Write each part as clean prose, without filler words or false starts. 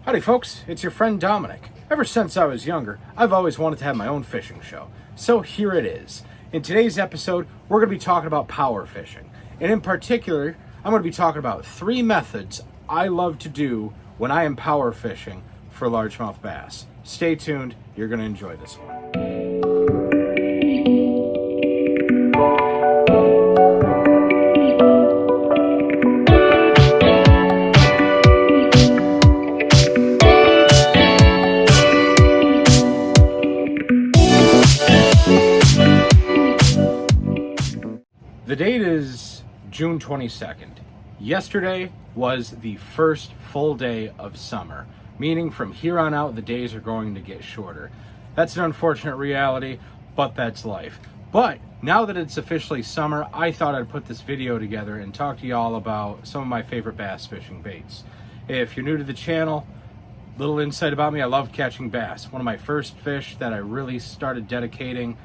Howdy folks, it's your friend Dominic. Ever since I was younger, I've always wanted to have my own fishing show. So here it is. In today's episode, we're going to be talking about power fishing. And in particular, I'm going to be talking about 3 methods I love to do when I am power fishing for largemouth bass. Stay tuned, you're going to enjoy this one. The date is June 22nd. Yesterday was the first full day of summer, meaning from here on out the days are going to get shorter. That's an unfortunate reality, but that's life. But now that it's officially summer, I thought I'd put this video together and talk to y'all about some of my favorite bass fishing baits. If you're new to the channel, little insight about me, I love catching bass. One of my first fish that I really started dedicating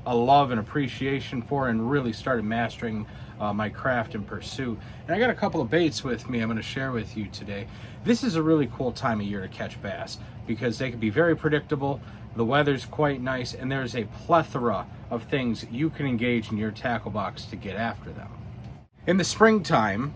a love and appreciation for and really started mastering my craft and pursuit. And I got a couple of baits with me I'm going to share with you today. This is a really cool time of year to catch bass because they can be very predictable, the weather's quite nice, and there's a plethora of things you can engage in your tackle box to get after them. In the springtime,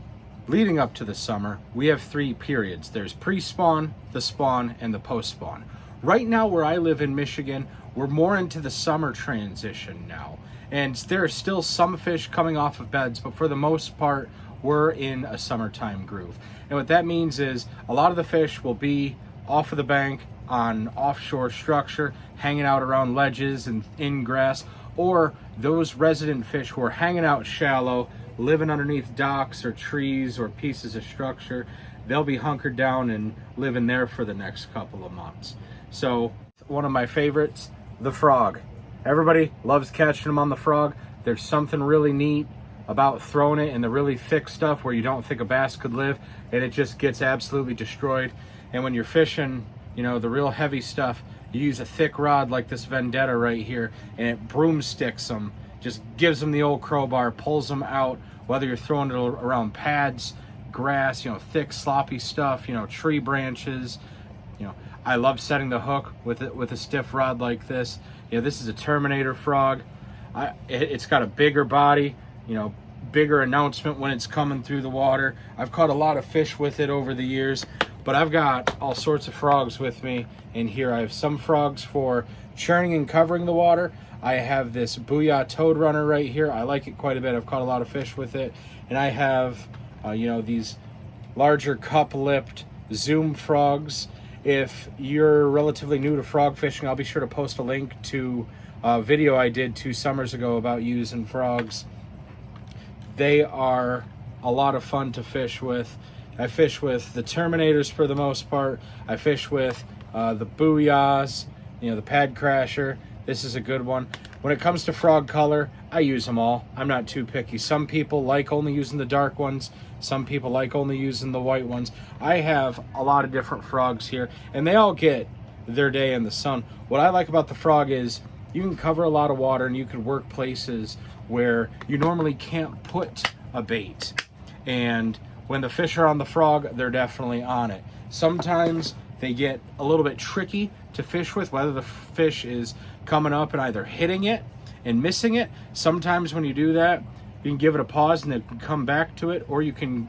leading up to the summer, we have 3 periods. There's pre-spawn, the spawn, and the post-spawn. Right now where I live in Michigan, we're more into the summer transition now. And there are still some fish coming off of beds, but for the most part, we're in a summertime groove. And what that means is a lot of the fish will be off of the bank on offshore structure, hanging out around ledges and in grass, or those resident fish who are hanging out shallow, living underneath docks or trees or pieces of structure, they'll be hunkered down and living there for the next couple of months. So one of my favorites, the frog. Everybody loves catching them on the frog. There's something really neat about throwing it in the really thick stuff where you don't think a bass could live, and it just gets absolutely destroyed. And when you're fishing, you know, the real heavy stuff, you use a thick rod like this Vendetta right here, and it broomsticks them, just gives them the old crowbar, pulls them out, whether you're throwing it around pads, grass, you know, thick sloppy stuff, you know, tree branches. You know, I love setting the hook with a stiff rod like this. You know, this is a Terminator frog. It's got a bigger body, you know, bigger announcement when it's coming through the water. I've caught a lot of fish with it over the years, but I've got all sorts of frogs with me in here. I have some frogs for churning and covering the water. I have this Booyah Toad Runner right here. I like it quite a bit. I've caught a lot of fish with it. And I have, you know, these larger cup-lipped Zoom frogs. If you're relatively new to frog fishing, I'll be sure to post a link to a video I did 2 summers ago about using frogs. They are a lot of fun to fish with. I fish with the Terminators for the most part. I fish with the Booyahs, you know, the Pad Crasher. This is a good one. When it comes to frog color, I use them all. I'm not too picky. Some people like only using the dark ones. Some people like only using the white ones. I have a lot of different frogs here, and they all get their day in the sun. What I like about the frog is you can cover a lot of water and you can work places where you normally can't put a bait. And when the fish are on the frog, they're definitely on it. Sometimes they get a little bit tricky to fish with, whether the fish is coming up and either hitting it and missing it. Sometimes when you do that, you can give it a pause and then come back to it, or you can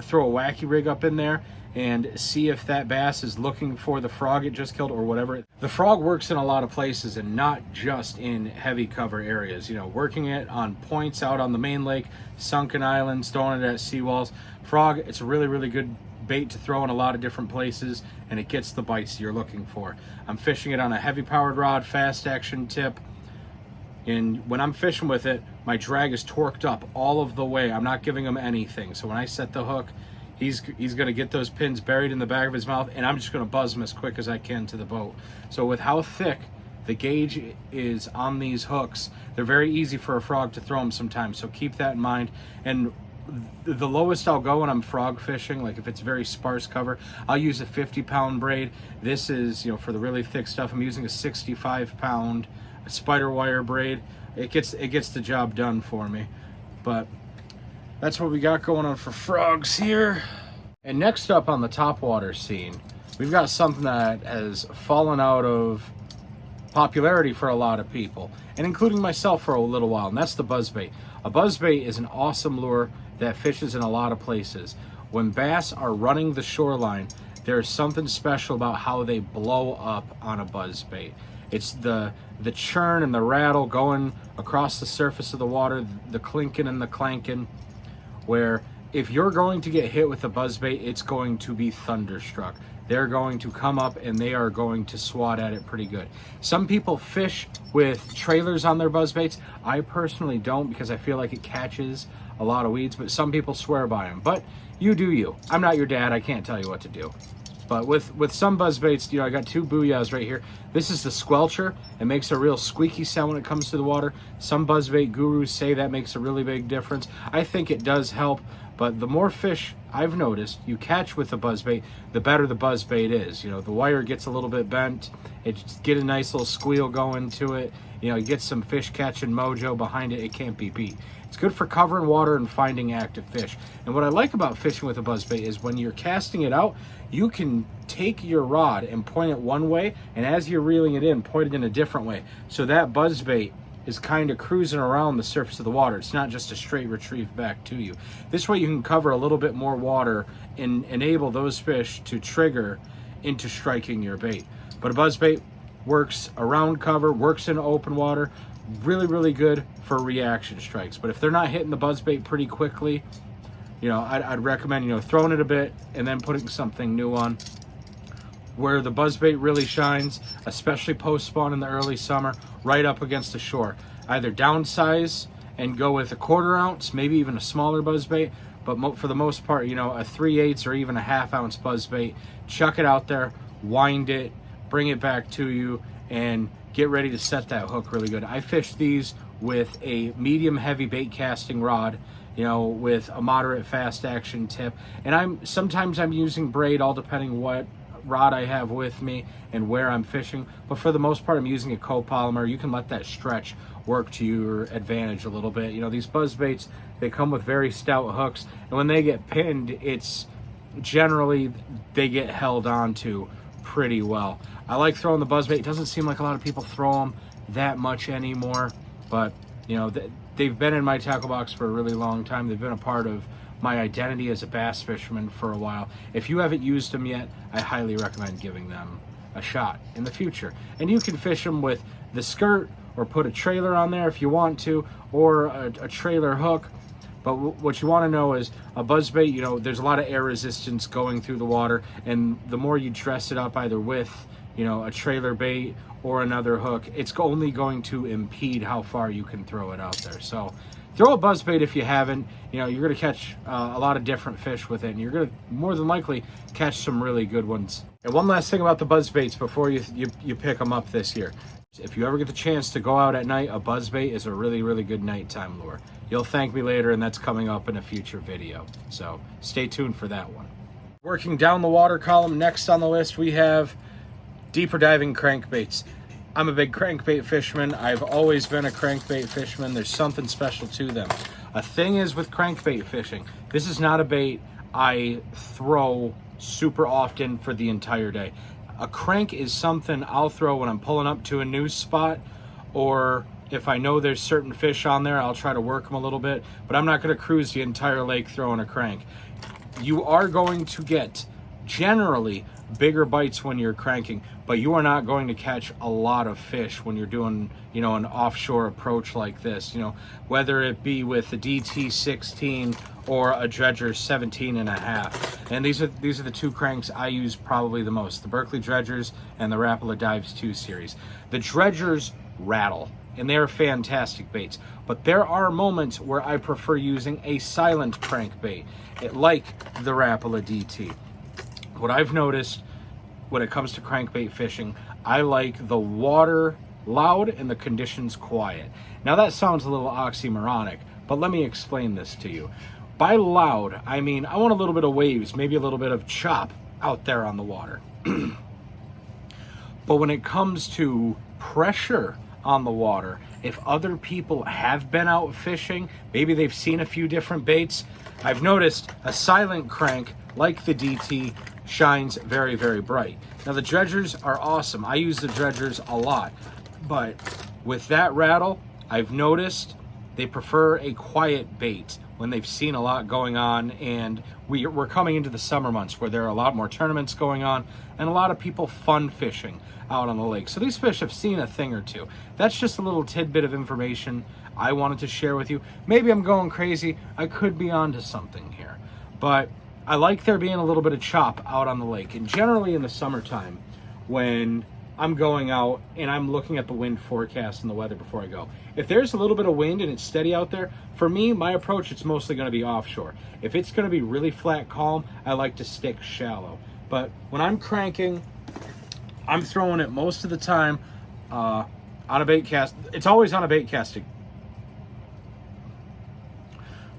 throw a wacky rig up in there and see if that bass is looking for the frog it just killed or whatever. The frog works in a lot of places and not just in heavy cover areas. You know, working it on points out on the main lake, sunken islands, throwing it at seawalls. Frog, it's a really, really good bait to throw in a lot of different places, and it gets the bites you're looking for. I'm fishing it on a heavy powered rod, fast action tip. And when I'm fishing with it, my drag is torqued up all of the way. I'm not giving him anything. So when I set the hook, he's going to get those pins buried in the back of his mouth, and I'm just going to buzz him as quick as I can to the boat. So with how thick the gauge is on these hooks, they're very easy for a frog to throw them sometimes. So keep that in mind. And the lowest I'll go when I'm frog fishing, like if it's very sparse cover, I'll use a 50-pound braid. This is, you know, for the really thick stuff, I'm using a 65-pound spider wire braid. It gets the job done for me. But that's what we got going on for frogs here. And next up on the topwater scene, we've got something that has fallen out of popularity for a lot of people, and including myself for a little while, and that's the buzzbait. A buzzbait is an awesome lure that fishes in a lot of places. When bass are running the shoreline, there's something special about how they blow up on a buzzbait. It's the churn and the rattle going across the surface of the water, the clinking and the clanking, where if you're going to get hit with a buzzbait, it's going to be thunderstruck. They're going to come up and they are going to swat at it pretty good. Some people fish with trailers on their buzzbaits. I personally don't, because I feel like it catches a lot of weeds, but some people swear by them. But you do you. I'm not your dad. I can't tell you what to do. But with some buzzbaits, I got two booyahs right here. This is the squelcher. It makes a real squeaky sound when it comes to the water. Some buzzbait gurus say that makes a really big difference. I think it does help, but the more fish I've noticed you catch with the buzzbait, the better the buzzbait is. The wire gets a little bit bent. It get a nice little squeal going to it. You get some fish catching mojo behind it. It can't be beat. It's good for covering water and finding active fish. And what I like about fishing with a buzzbait is when you're casting it out, you can take your rod and point it one way, and as you're reeling it in, point it in a different way. So that buzzbait is kind of cruising around the surface of the water. It's not just a straight retrieve back to you. This way you can cover a little bit more water and enable those fish to trigger into striking your bait. But a buzzbait works around cover, works in open water, really, really good for reaction strikes. But if they're not hitting the buzzbait pretty quickly, I'd recommend, throwing it a bit and then putting something new on. Where the buzzbait really shines, especially post-spawn in the early summer, right up against the shore. Either downsize and go with a 1/4 ounce, maybe even a smaller buzzbait, but for the most part, a 3/8 or even a 1/2 ounce buzzbait, chuck it out there, wind it, bring it back to you, and get ready to set that hook really good. I fish these with a medium heavy bait casting rod, with a moderate fast action tip, and sometimes I'm using braid, all depending what rod I have with me and where I'm fishing, but for the most part I'm using a copolymer. You can let that stretch work to your advantage a little bit. These buzzbaits, they come with very stout hooks, and when they get pinned, it's generally they get held onto pretty well. I like throwing the buzzbait. It doesn't seem like a lot of people throw them that much anymore, but they've been in my tackle box for a really long time. They've been a part of my identity as a bass fisherman for a while. If you haven't used them yet, I highly recommend giving them a shot in the future. And you can fish them with the skirt or put a trailer on there if you want to, or a trailer hook. But what you want to know is a buzzbait, there's a lot of air resistance going through the water, and the more you dress it up either with, a trailer bait or another hook, it's only going to impede how far you can throw it out there. So throw a buzzbait if you haven't. You're going to catch a lot of different fish with it, and you're going to more than likely catch some really good ones. And one last thing about the buzzbaits before you pick them up this year. If you ever get the chance to go out at night, a buzzbait is a really, really good nighttime lure. You'll thank me later, and that's coming up in a future video. So stay tuned for that one. Working down the water column, next on the list we have deeper diving crankbaits. I'm a big crankbait fisherman. I've always been a crankbait fisherman. There's something special to them. A thing is with crankbait fishing, this is not a bait I throw super often for the entire day. A crank is something I'll throw when I'm pulling up to a new spot, or if I know there's certain fish on there, I'll try to work them a little bit, but I'm not going to cruise the entire lake throwing a crank. You are going to get generally bigger bites when you're cranking, but you are not going to catch a lot of fish when you're doing, an offshore approach like this, whether it be with the DT 16 or a Dredger 17 and a half. And these are the two cranks I use probably the most, the Berkley Dredgers and the Rapala Dives 2 series. The Dredgers rattle, and they're fantastic baits, but there are moments where I prefer using a silent crankbait, like the Rapala DT. What I've noticed when it comes to crankbait fishing, I like the water loud and the conditions quiet. Now that sounds a little oxymoronic, but let me explain this to you. By loud, I mean I want a little bit of waves, maybe a little bit of chop out there on the water. But when it comes to pressure on the water, if other people have been out fishing, maybe they've seen a few different baits, I've noticed a silent crank like the DT, shines very, very bright. Now the dredgers are awesome. I use the dredgers a lot, but with that rattle, I've noticed they prefer a quiet bait when they've seen a lot going on, and we're coming into the summer months where there are a lot more tournaments going on and a lot of people fun fishing out on the lake. So these fish have seen a thing or two. That's just a little tidbit of information I wanted to share with you. Maybe I'm going crazy. I could be onto something here, but I like there being a little bit of chop out on the lake. And generally in the summertime, when I'm going out and I'm looking at the wind forecast and the weather before I go, if there's a little bit of wind and it's steady out there, for me, my approach, it's mostly going to be offshore. If it's going to be really flat calm, I like to stick shallow. But when I'm cranking, I'm throwing it most of the time on a bait cast. It's always on a bait casting.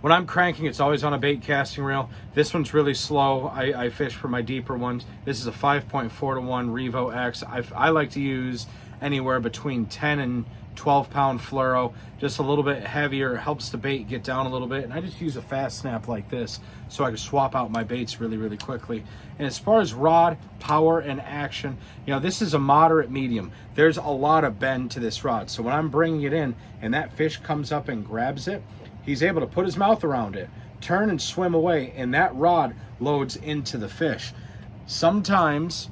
When I'm cranking, it's always on a bait casting reel. This one's really slow. I fish for my deeper ones. This is a 5.4 to 1 Revo X. I like to use anywhere between 10 and 12 pound fluoro, just a little bit heavier. It helps the bait get down a little bit. And I just use a fast snap like this so I can swap out my baits really, really quickly. And as far as rod, power, and action, you know, this is a moderate medium. There's a lot of bend to this rod. So when I'm bringing it in and that fish comes up and grabs it, he's able to put his mouth around it, turn and swim away, and that rod loads into the fish. Sometimes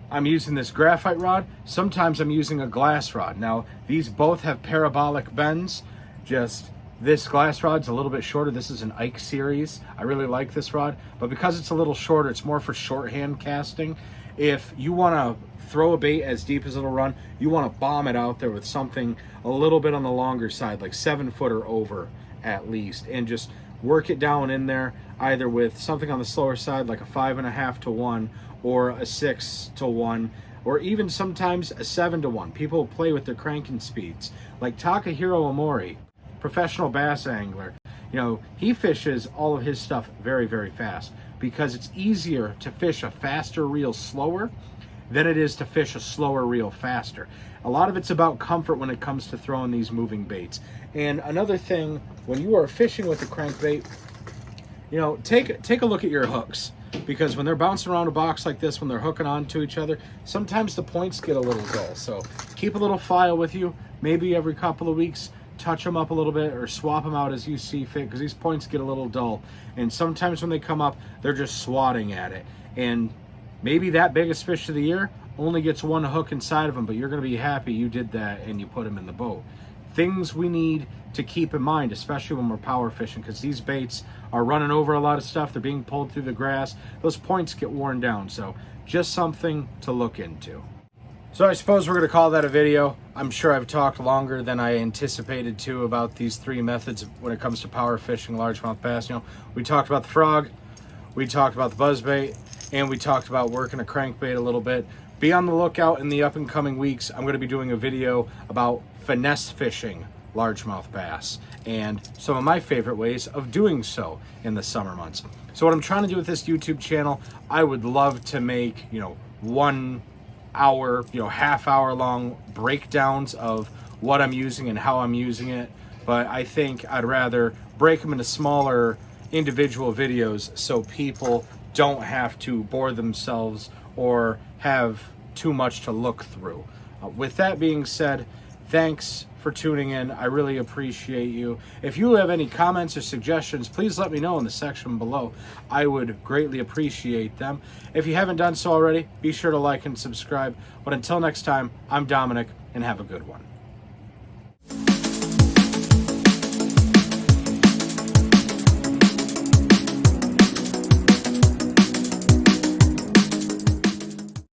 I'm using this graphite rod, sometimes I'm using a glass rod. Now, these both have parabolic bends, just this glass rod's a little bit shorter. This is an Ike series. I really like this rod, but because it's a little shorter, it's more for shorthand casting. If you want to throw a bait as deep as it'll run, you want to bomb it out there with something a little bit on the longer side, like 7 foot or over at least, and just work it down in there, either with something on the slower side like a 5.5 to 1 or a 6 to 1, or even sometimes a 7 to 1. People play with their cranking speeds, like Takahiro Omori, professional bass angler. You know, he fishes all of his stuff very, very fast because it's easier to fish a faster reel slower than it is to fish a slower reel faster. A lot of it's about comfort when it comes to throwing these moving baits. And another thing, when you are fishing with a crankbait, you know, take a look at your hooks, because when they're bouncing around a box like this, when they're hooking onto each other, sometimes the points get a little dull. So keep a little file with you, maybe every couple of weeks, touch them up a little bit or swap them out as you see fit, because these points get a little dull. And sometimes when they come up, they're just swatting at it. And maybe that biggest fish of the year only gets one hook inside of them, but you're going to be happy you did that and you put them in the boat. Things we need to keep in mind, especially when we're power fishing, because these baits are running over a lot of stuff. They're being pulled through the grass. Those points get worn down. So just something to look into. So I suppose we're going to call that a video. I'm sure I've talked longer than I anticipated to about these 3 methods when it comes to power fishing largemouth bass. You know, we talked about the frog, we talked about the buzzbait, and we talked about working a crankbait a little bit. Be on the lookout in the up and coming weeks. I'm going to be doing a video about finesse fishing largemouth bass and some of my favorite ways of doing so in the summer months. So what I'm trying to do with this YouTube channel, I would love to make, you know, 1 hour, you know, half-hour long breakdowns of what I'm using and how I'm using it. But I think I'd rather break them into smaller individual videos so people don't have to bore themselves or have too much to look through. With that being said, thanks for tuning in. I really appreciate you. If you have any comments or suggestions, please let me know in the section below. I would greatly appreciate them. If you haven't done so already, be sure to like and subscribe. But until next time, I'm Dominic, and have a good one.